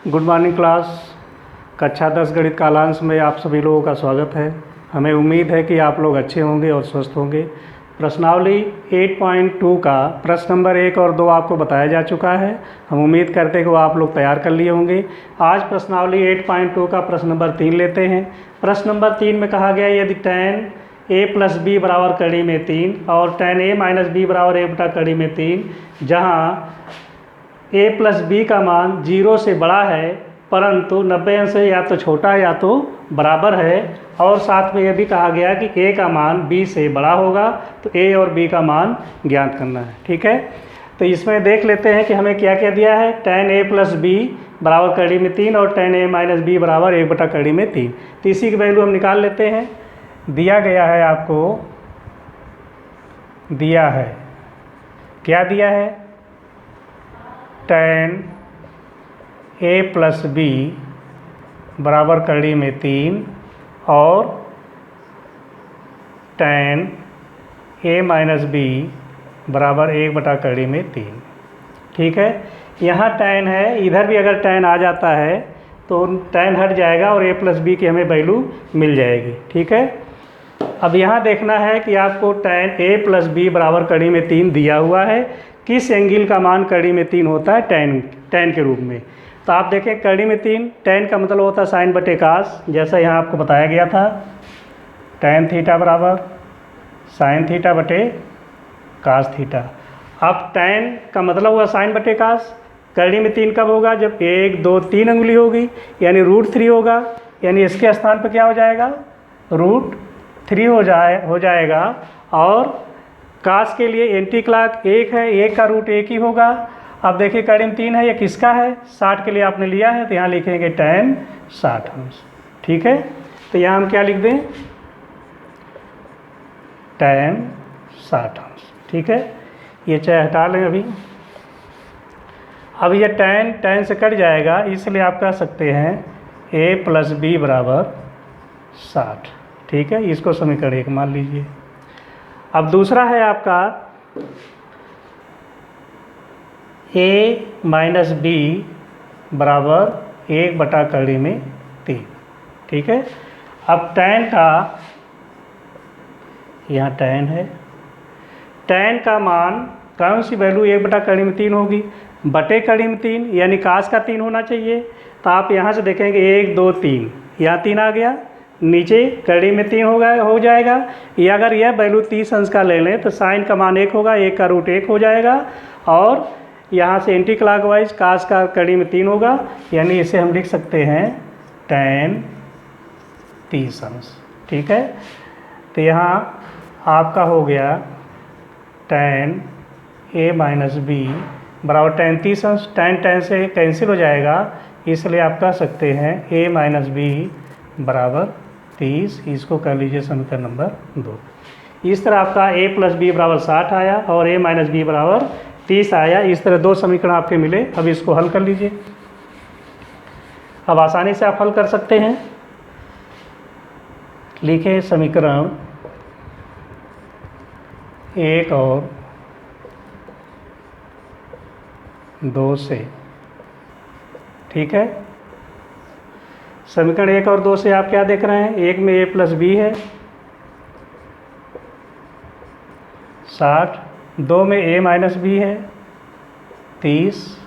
Good morning class. कक्षा 10 गणित कालांश में आप सभी लोगों का स्वागत है। हमें उम्मीद है कि आप लोग अच्छे होंगे और स्वस्थ होंगे। प्रश्नावली 8.2 का प्रश्न नंबर 1 और 2 आपको बताया जा चुका है। हम उम्मीद करते हैं कि वो आप लोग तैयार कर लिए होंगे। आज प्रश्नावली 8.2 का प्रश्न नंबर 3 लेते हैं। प्रश्न नंबर 3 में कहा गया यदि tan a प्लस बी बराबर कड़ी में 3 और tan a माइनस बी बराबर a बटा कड़ी में 3, जहाँ a प्लस बी का मान 0 से बड़ा है परंतु 90 अंश से या तो छोटा है या तो बराबर है, और साथ में यह भी कहा गया कि a का मान b से बड़ा होगा, तो a और b का मान ज्ञात करना है। ठीक है, तो इसमें देख लेते हैं कि हमें क्या क्या दिया है। tan a प्लस बी बराबर कड़ी में 3 और tan a माइनस बी बराबर 1 बटा कड़ी में 3, तो इसी की वैल्यू हम निकाल लेते हैं। दिया गया है, आपको दिया है, क्या दिया है, tan a प्लस बी बराबर कड़ी में 3 और tan a माइनस बी बराबर 1 बटा कड़ी में 3। ठीक है, यहाँ tan है, इधर भी अगर tan आ जाता है तो tan हट जाएगा और a प्लस बी की हमें वैल्यू मिल जाएगी। ठीक है, अब यहाँ देखना है कि आपको tan a प्लस बी बराबर कड़ी में 3 दिया हुआ है, किस एंगल का मान कड़ी में 3 होता है tan के रूप में। तो आप देखें कड़ी में 3, tan का मतलब होता है साइन बटे कास, जैसा यहाँ आपको बताया गया था। tan थीटा बराबर साइन थीटा बटे कास थीटा। अब tan का मतलब हुआ साइन बटे कास, कड़ी में 3 कब होगा, जब 1 2 3 उंगली होगी, यानी √3 होगा, यानी इसके स्थान पर क्या हो जाएगा, √3 हो जाएगा। और कास के लिए एंटी क्लॉक 1 है, 1 का रूट 1 ही होगा। अब देखिए कड़ी में 3 है, ये किसका है, 60 के लिए आपने लिया है, तो यहाँ लिखेंगे tan 60 अंश। ठीक है, तो यहाँ हम क्या लिख दें, tan 60 अंश। ठीक है, ये चाहे हटा लें अभी। अब ये tan से कट जाएगा, इसलिए आप कह सकते हैं a प्लस बी बराबर 60। ठीक है, इसको समीकरण 1 मान लीजिए। अब दूसरा है आपका a माइनस बी बराबर 1 बटा कड़ी में 3। ठीक है, अब tan का, यहाँ tan है, tan का मान कौन सी वैल्यू 1 बटा कड़ी में 3 होगी, बटे कड़ी में 3, यानी कास का 3 होना चाहिए। तो आप यहाँ से देखेंगे 1 2 3, यहाँ 3 आ गया, नीचे कड़ी में 3 हो जाएगा। ये अगर यह वैल्यू 30 अंश का ले लें तो साइन का मान 1 होगा, 1 का रूट 1 हो जाएगा, और यहाँ से एंटी क्लॉकवाइज कास का कड़ी में 3 होगा, यानी इसे हम लिख सकते हैं tan 30 अंश। ठीक है, तो यहाँ आपका हो गया tan a माइनस बी बराबर tan 30 अंश। tan से कैंसिल हो जाएगा, इसलिए आप कह सकते हैं a माइनस बी बराबर 30। इसको कर लीजिए समीकरण नंबर 2। इस तरह आपका a प्लस बी बराबर 60 आया और a माइनस बी बराबर 30 आया। इस तरह 2 समीकरण आपके मिले। अब इसको हल कर लीजिए। अब आसानी से आप हल कर सकते हैं। लिखें समीकरण 1 और 2 से। ठीक है, समीकरण 1 और 2 से आप क्या देख रहे हैं, एक में a प्लस बी है 60, 2 में a माइनस बी है 30,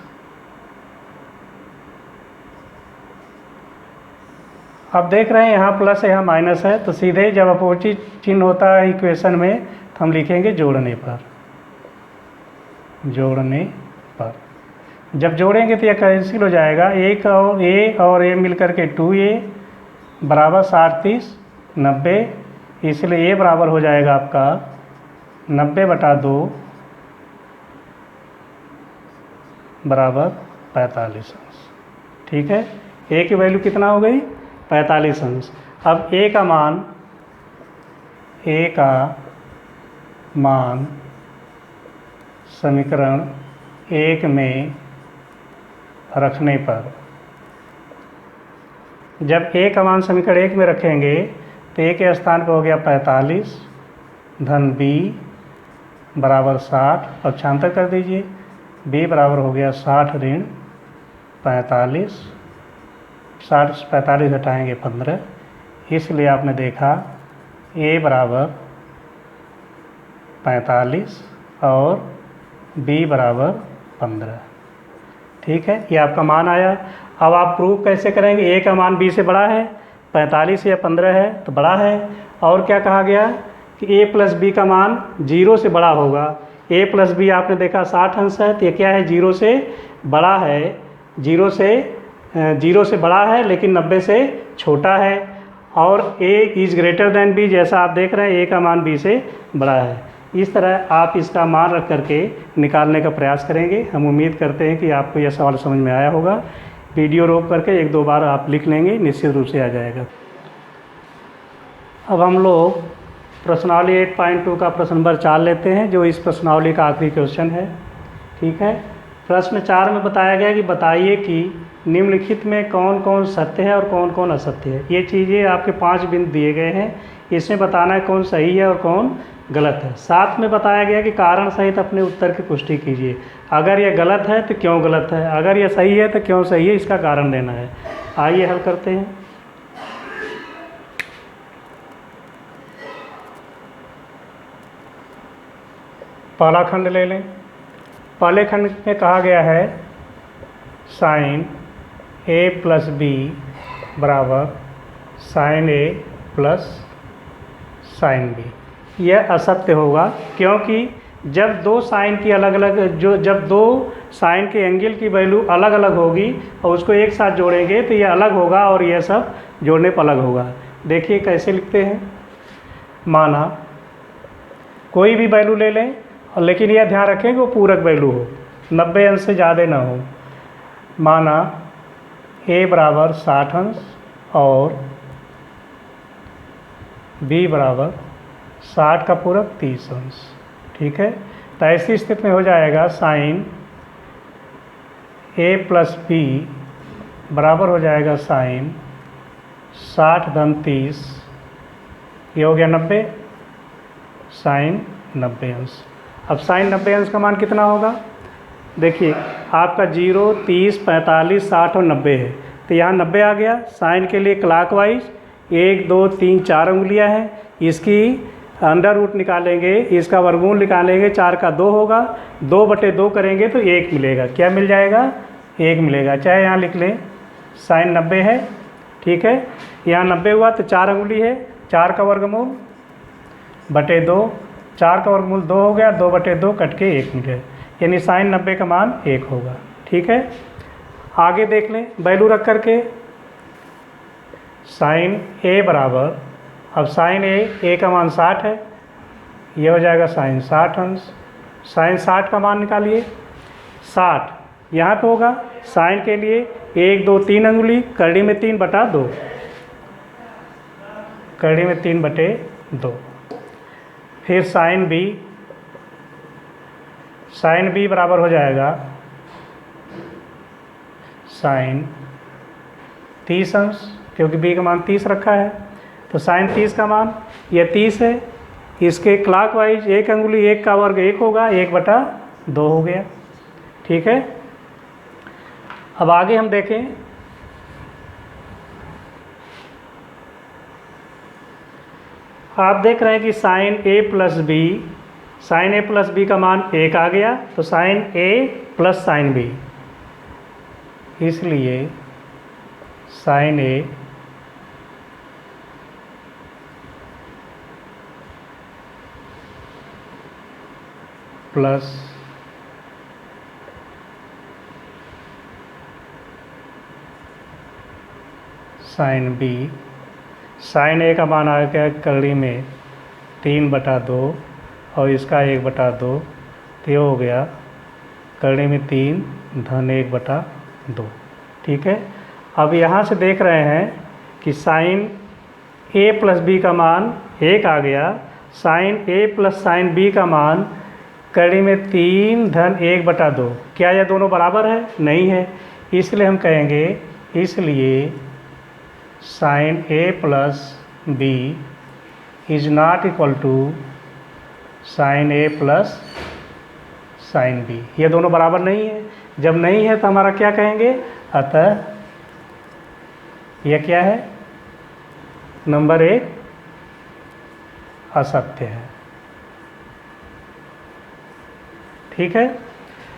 अब देख रहे हैं यहाँ प्लस है यहाँ माइनस है, तो सीधे जब अपोजिट चिन्ह होता है इक्वेशन में तो हम लिखेंगे जोड़ने पर। जब जोड़ेंगे तो यह कैंसिल हो जाएगा, a और a मिलकर के 2a बराबर 60 30 90, इसलिए a बराबर हो जाएगा आपका 90 बटा 2 बराबर 45 अंश। ठीक है, a की वैल्यू कितना हो गई, 45 अंश। अब a का मान समीकरण 1 में रखने पर, जब a का मान समीकरण 1 में रखेंगे तो a के स्थान पर हो गया 45 धन b बराबर 60, पक्षांतर कर दीजिए, b बराबर हो गया 60 ऋण 45 60 से 45 घटाएंगे 15, इसलिए आपने देखा a बराबर 45 और b बराबर 15। ठीक है, ये आपका मान आया। अब आप प्रूव कैसे करेंगे? a का मान b से बड़ा है, 45 या 15 है तो बड़ा है। और क्या कहा गया कि a प्लस बी का मान 0 से बड़ा होगा। a प्लस बी आपने देखा 60 अंश है, तो ये क्या है? 0 से बड़ा है। 0 से बड़ा है लेकिन 90 से छोटा है। और a is greater than b, जैसा आप देख रहे हैं a का मान b से बड़ा है। इस तरह आप इसका मान रख करके निकालने का प्रयास करेंगे। हम उम्मीद करते हैं कि आपको यह सवाल समझ में आया होगा। वीडियो रोक करके 1-2 बार आप लिख लेंगे, निश्चित रूप से आ जाएगा। अब हम लोग प्रश्नावली 8.2 का प्रश्न नंबर 4 लेते हैं, जो इस प्रश्नावली का आखिरी क्वेश्चन है। ठीक है, प्रश्न 4 में बताया गया कि बताइए कि निम्नलिखित में कौन कौन सत्य है और कौन कौन असत्य है। ये चीज़ें आपके 5 बिंदु दिए गए हैं, इसमें बताना है कौन सही है और कौन गलत है। साथ में बताया गया कि कारण सहित अपने उत्तर की पुष्टि कीजिए। अगर यह गलत है तो क्यों गलत है, अगर यह सही है तो क्यों सही है, इसका कारण देना है। आइए हल करते हैं। पहला खंड ले लें। पहले खंड में कहा गया है साइन a प्लस बी बराबर sine a plus sine B. यह असत्य होगा, क्योंकि जब दो साइन की अलग अलग जब दो साइन के एंगल की वैल्यू अलग अलग होगी और उसको एक साथ जोड़ेंगे तो यह अलग होगा और यह सब जोड़ने पर अलग होगा। देखिए कैसे लिखते हैं। माना कोई भी वैल्यू ले लें, और लेकिन यह ध्यान रखें कि वो पूरक वैल्यू हो, 90 अंश से ज़्यादा ना हो। माना a बराबर 60 अंश और b बराबर 60 का पूरक 30 अंश। ठीक है, तो ऐसी स्थिति में हो जाएगा साइन a प्लस बी बराबर हो जाएगा साइन 60 धन 30, ये हो गया 90, साइन 90 अंश। अब साइन 90 अंश का मान कितना होगा? देखिए आपका 0, 30, 45, 60 और 90 है, तो यहाँ 90 आ गया। साइन के लिए क्लॉकवाइज 1, 2, 3, 4 उंगलियाँ हैं, इसकी अंडर रूट निकालेंगे, इसका वर्गमूल निकालेंगे, 4 का 2 होगा, 2/2 करेंगे तो 1 मिलेगा। क्या मिल जाएगा? 1 मिलेगा। चाहे यहाँ लिख लें साइन 90 है। ठीक है, यहाँ 90 हुआ तो 4 उंगली है, 4 का वर्गमूल बटे 2, 4 का वर्गमूल 2 हो गया, 2/2 कट के 1 मिले, यानी साइन 90 का मान 1 होगा। ठीक है, आगे देख लें वैल्यू रख करके। साइन a बराबर, अब साइन a का मान 60 है, ये हो जाएगा साइन 60 अंश। साइन 60 का मान निकालिए। 60 यहाँ पे होगा, साइन के लिए 1, 2, 3 अंगुली, करड़ी में 3/2, करड़ी में 3/2। फिर साइन b बराबर हो जाएगा साइन 30 अंश, क्योंकि b का मान 30 रखा है, तो साइन 30 का मान यह 30 है। इसके क्लॉकवाइज 1 अंगुली, 1 का वर्ग 1 होगा, 1/2 हो गया। ठीक है, अब आगे हम देखें। आप देख रहे हैं कि sine a plus B, sine a plus B का मान 1 आ गया, तो sine a plus sine b, इसलिए sine a plus sine b, sine a का मान आ गया करड़ी में 3/2 और इसका 1/2, तो ये हो गया करड़ी में 3 धन 1/2। ठीक है, अब यहाँ से देख रहे हैं कि साइन a प्लस b का मान 1 आ गया, sine a plus sine b का मान करड़ी में 3 धन 1/2। क्या यह दोनों बराबर है? नहीं है, इसलिए हम कहेंगे इसलिए sine a plus b is not equal to sine a plus sine b। ये दोनों बराबर नहीं है। जब नहीं है तो हमारा क्या कहेंगे? अतः यह क्या है? नंबर 1 असत्य है। ठीक है।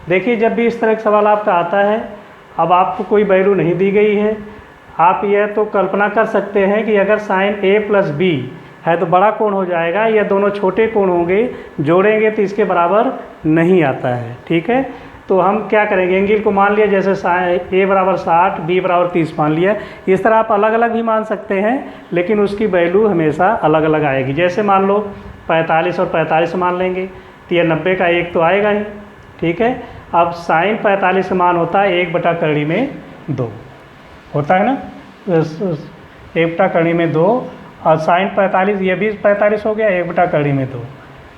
देखिए, जब भी इस तरह का सवाल आपका आता है, अब आपको कोई वैल्यू नहीं दी गई है, आप यह तो कल्पना कर सकते हैं कि अगर साइन A + B है तो बड़ा कोण हो जाएगा, या दोनों छोटे कोण होंगे, जोड़ेंगे तो इसके बराबर नहीं आता है। ठीक है। तो हम क्या करेंगे, एंगल को मान लिया, जैसे साइन A = 60, B = 30 मान लिया। इस तरह आप अलग अलग भी मान सकते हैं, लेकिन उसकी वैल्यू हमेशा अलग अलग आएगी। जैसे मान लो 45 और 45 मान लेंगे तो यह 90 का 1 तो आएगा ही। ठीक है। अब साइन 45 का मान होता है 1/2 होता है ना, 1/2 और साइन 45 ये भी 45 हो गया, 1/2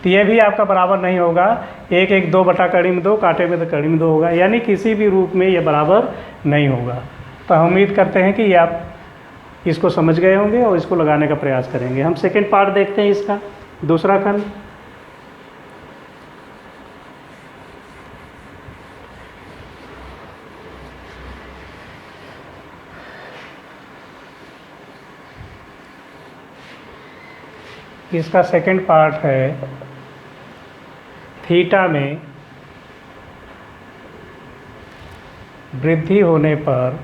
तो ये भी आपका बराबर नहीं होगा। 1 2/2 कांटे में तो 2 होगा, यानी किसी भी रूप में ये बराबर नहीं होगा। तो हम उम्मीद करते हैं कि ये आप इसको समझ गए होंगे और इसको लगाने का प्रयास करेंगे। हम सेकंड पार्ट देखते हैं इसका, दूसरा खंड। इसका सेकंड पार्ट है थीटा में वृद्धि होने पर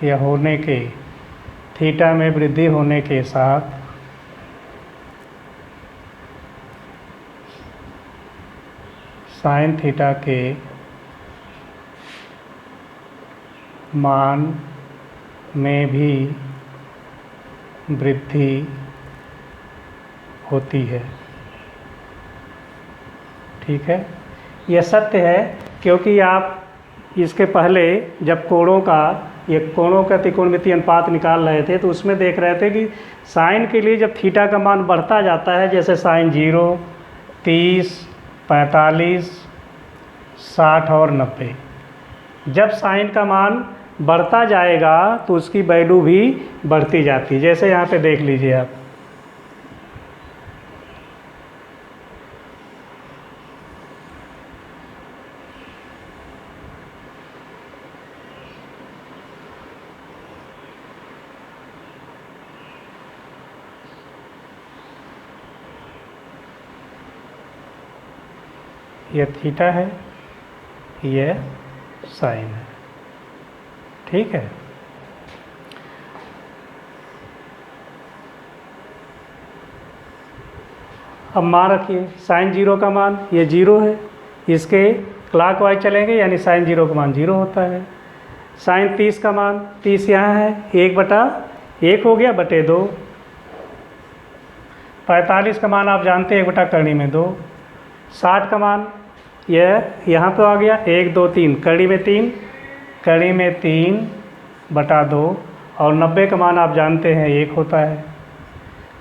या होने के, थीटा में वृद्धि होने के साथ साइन थीटा के मान में भी वृद्धि होती है। ठीक है। यह सत्य है, क्योंकि आप इसके पहले जब कोणों का त्रिकोणमितीय अनुपात निकाल रहे थे तो उसमें देख रहे थे कि साइन के लिए जब थीटा का मान बढ़ता जाता है, जैसे साइन 0, 30, 45, 60 और 90, जब साइन का मान बढ़ता जाएगा तो उसकी वैल्यू भी बढ़ती जाती है। जैसे यहाँ पे देख लीजिए आप, यह थीटा है, यह साइन है। ठीक है। अब मान रखिए साइन 0 का मान ये 0 है, इसके क्लॉकवाइज चलेंगे यानी साइन 0 का मान 0 होता है। साइन 30 का मान 30 यहाँ है, 1/1 हो गया बटे 2। 45 का मान आप जानते हैं 1/2। 60 का मान यह यहाँ पे आ गया, 1 2 3 कड़ी में 3/2। और 90 का मान आप जानते हैं 1 होता है।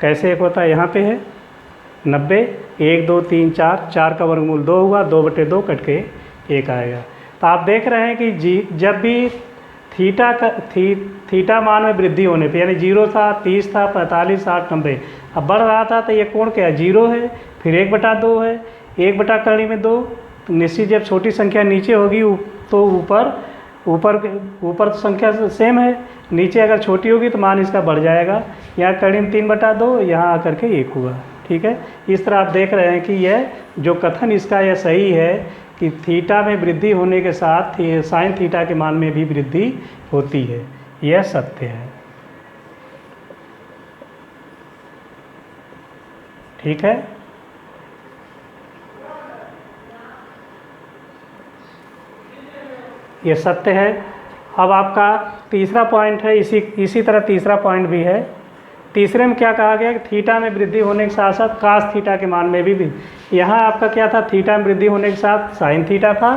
कैसे 1 होता है, यहाँ पे है 90, 1 2 3 4 का वर्गमूल 2 हुआ, 2/2 कट के 1 आएगा। तो आप देख रहे हैं कि जब भी थीटा मान में वृद्धि होने पे, यानी 0 था, 30 था, 45, 60, 90, अब बढ़ रहा था, तो ये कोण क्या है, 0 है, फिर 1/2 है, 1/2 तो निश्चित जब छोटी संख्या नीचे होगी तो ऊपर संख्या सेम है, नीचे अगर छोटी होगी तो मान इसका बढ़ जाएगा। यहाँ कड़ी में 3/2, यहाँ आकर के 1 हुआ। ठीक है। इस तरह आप देख रहे हैं कि यह जो कथन इसका यह सही है कि थीटा में वृद्धि होने के साथ साइन थीटा के मान में भी वृद्धि होती है, यह सत्य है। ठीक है। ये सत्य है। अब आपका तीसरा पॉइंट है, इसी तरह तीसरा पॉइंट भी है। तीसरे में क्या कहा गया कि थीटा में वृद्धि होने के साथ साथ कास थीटा के मान में भी यहाँ आपका क्या था, थीटा में वृद्धि होने के साथ साइन थीटा था।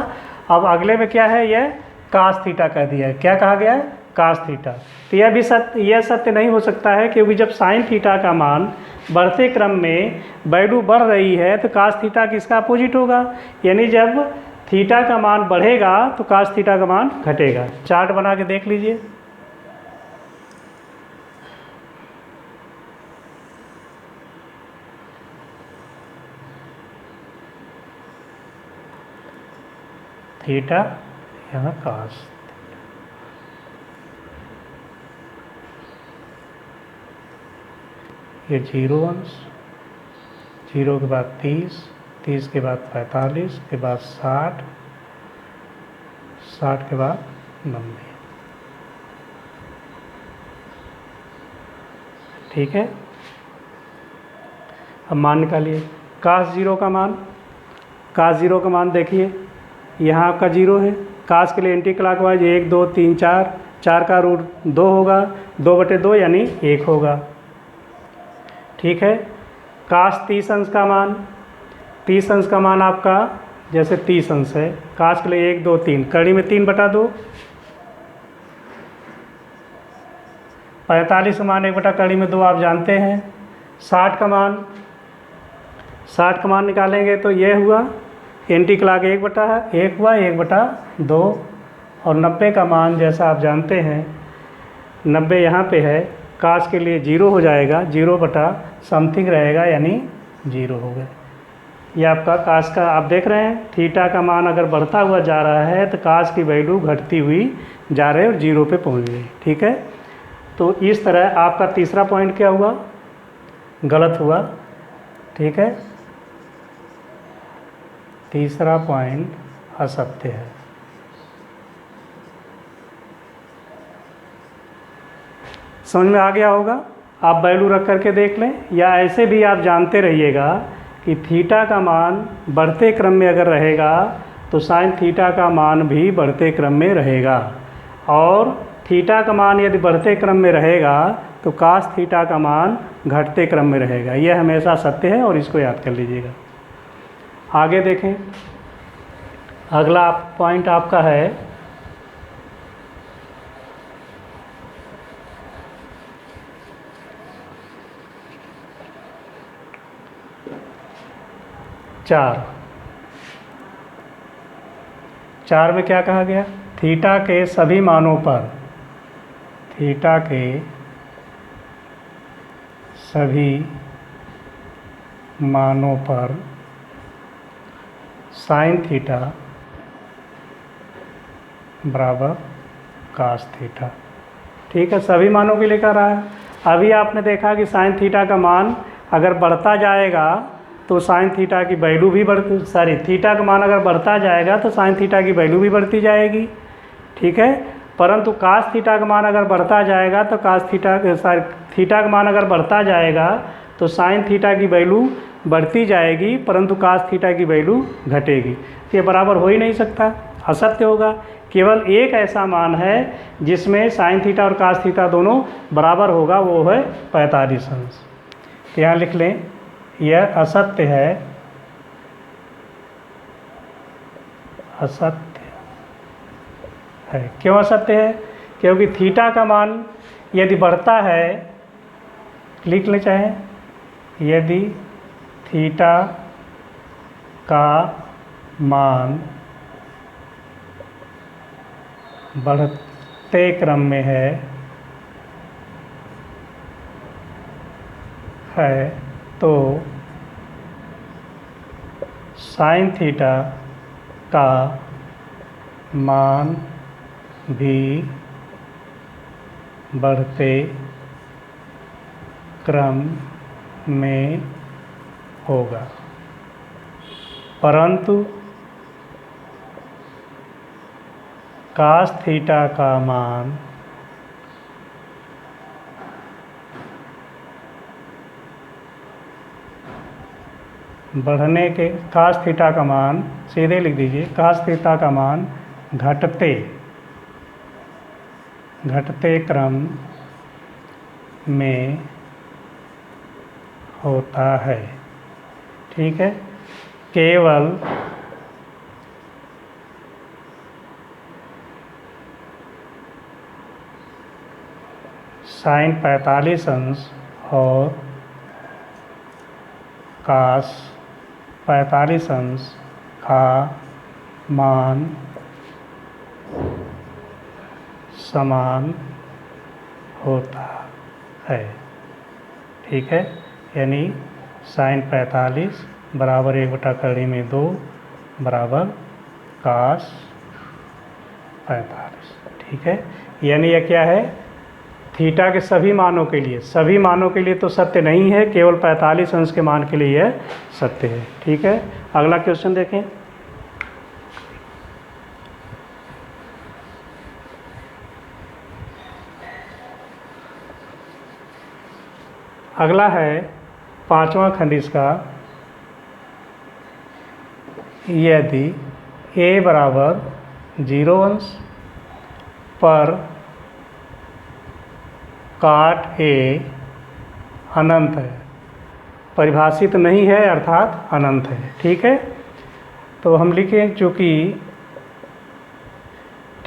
अब अगले में क्या है, यह कास थीटा कह दिया है। क्या कहा गया है, कास थीटा। तो यह भी सत्य नहीं हो सकता है, क्योंकि जब साइन थीटा का मान बढ़ते क्रम में वैल्यू बढ़ रही है तो कास थीटा किसका अपोजिट होगा, यानी जब थीटा का मान बढ़ेगा तो कास थीटा का मान घटेगा। चार्ट बना के देख लीजिए। थीटा, यहाँ कास। ये 0 अंश, 0 के बाद 30, 30 के बाद 45, के बाद 60, 60 के बाद 90। ठीक है। अब मान निकालिए कास 0 का मान। कास 0 का मान देखिए, यहाँ आपका 0 है। कास के लिए एंटी क्लॉकवाइज 1 2 3 4, 4 का रूट 2 होगा, 2/2 यानी 1 होगा। ठीक है। कास 30 अंश का मान, 30 अंश का मान आपका जैसे 30 अंश है, कास के लिए 1 2 3, कड़ी में 3/2, 45 का मान 1 कड़ी में 2 आप जानते हैं। 60 का मान, 60 का मान निकालेंगे तो ये हुआ एंटी क्लॉक 1/1 हुआ, 1/2। और 90 का मान जैसा आप जानते हैं, 90 यहाँ पे है, कास के लिए 0 हो जाएगा, 0/समथिंग रहेगा यानी 0 हो गया। ये आपका कास का आप देख रहे हैं, थीटा का मान अगर बढ़ता हुआ जा रहा है तो कास की वैल्यू घटती हुई जा रही है और 0 पे पहुँच गई। ठीक है। तो इस तरह आपका तीसरा पॉइंट क्या हुआ, गलत हुआ। ठीक है। तीसरा पॉइंट असत्य है। समझ में आ गया होगा। आप वैल्यू रख करके देख लें, या ऐसे भी आप जानते रहिएगा कि थीटा का मान बढ़ते क्रम में अगर रहेगा तो साइन थीटा का मान भी बढ़ते क्रम में रहेगा, और थीटा का मान यदि बढ़ते क्रम में रहेगा तो कास थीटा का मान घटते क्रम में रहेगा। यह हमेशा सत्य है और इसको याद कर लीजिएगा। आगे देखें, अगला पॉइंट आपका है चार में क्या कहा गया, थीटा के सभी मानों पर, थीटा के सभी मानों पर साइन थीटा बराबर कास थीटा। ठीक है, सभी मानों के लिए कर रहा है। अभी आपने देखा कि साइन थीटा का मान अगर बढ़ता जाएगा तो साइन थीटा की वैल्यू भी थीटा का मान अगर बढ़ता जाएगा तो साइन थीटा की वैल्यू भी बढ़ती जाएगी। ठीक है। परंतु कास थीटा का मान अगर बढ़ता जाएगा तो थीटा का मान अगर बढ़ता जाएगा तो साइन थीटा की वैल्यू बढ़ती जाएगी, परंतु कास थीटा की वैल्यू घटेगी। ये बराबर हो ही नहीं सकता, असत्य होगा। केवल एक ऐसा मान है जिसमें साइन थीटा और कास थीटा दोनों बराबर होगा, वो है 45 अंश। तो यहाँ लिख लें, यह असत्य है, असत्य है। क्यों असत्य है? क्योंकि थीटा का मान यदि बढ़ता है, लिख ले चाहे, यदि थीटा का मान बढ़ते क्रम में है तो साइन थीटा का मान भी बढ़ते क्रम में होगा, परंतु कास थीटा का मान बढ़ने के, कास थीटा का मान सीधे लिख दीजिए, कास थीटा का मान घटते क्रम में होता है। ठीक है। केवल साइन 45 अंश और कास 45 अंश का मान समान होता है। ठीक है। यानी साइन 45 बराबर 1/2 बराबर कास 45। ठीक है, यानी यह क्या है, थीटा के सभी मानों के लिए तो सत्य नहीं है, केवल 45 अंश के मान के लिए यह सत्य है। ठीक है, अगला क्वेश्चन देखें। अगला है 5वां खंड इसका, यदि a बराबर 0 अंश पर काट a अनंत है, परिभाषित नहीं है अर्थात अनंत है। ठीक है, तो हम लिखें चूँकि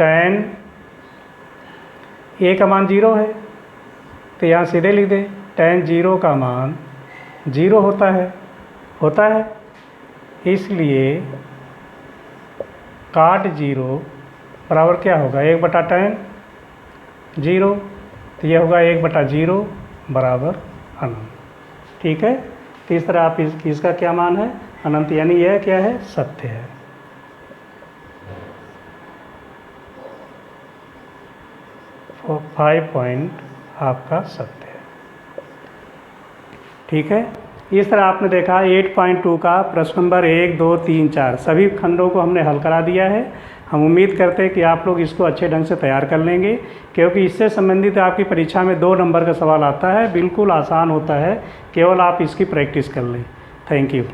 tan a का मान 0 है तो यहाँ सीधे लिख दें tan 0 का मान 0 होता है, इसलिए काट 0 बराबर क्या होगा, 1/tan 0, तो यह होगा 1/0 बराबर अनंत। ठीक है, तो इस तरह आप इसका क्या मान है, अनंत, यानी यह क्या है, सत्य है। तो 5 पॉइंट आपका सत्य है। ठीक है, इस तरह आपने देखा 8.2 का प्रश्न नंबर 1, 2, 3, 4 सभी खंडों को हमने हल करा दिया है। हम उम्मीद करते हैं कि आप लोग इसको अच्छे ढंग से तैयार कर लेंगे, क्योंकि इससे संबंधित आपकी परीक्षा में 2 नंबर का सवाल आता है, बिल्कुल आसान होता है, केवल आप इसकी प्रैक्टिस कर लें। Thank you.